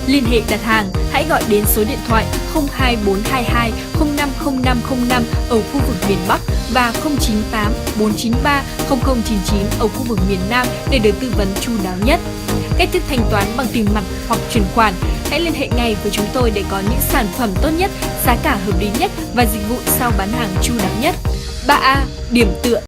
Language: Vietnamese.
Liên hệ đặt hàng, hãy gọi đến số điện thoại 02422 050505 ở khu vực miền Bắc và 098 493 0099 ở khu vực miền Nam để được tư vấn chu đáo nhất. Cách thức thanh toán bằng tiền mặt hoặc chuyển khoản. Hãy liên hệ ngay với chúng tôi để có những sản phẩm tốt nhất, giá cả hợp lý nhất và dịch vụ sau bán hàng chu đáo nhất. 3A. Điểm tựa.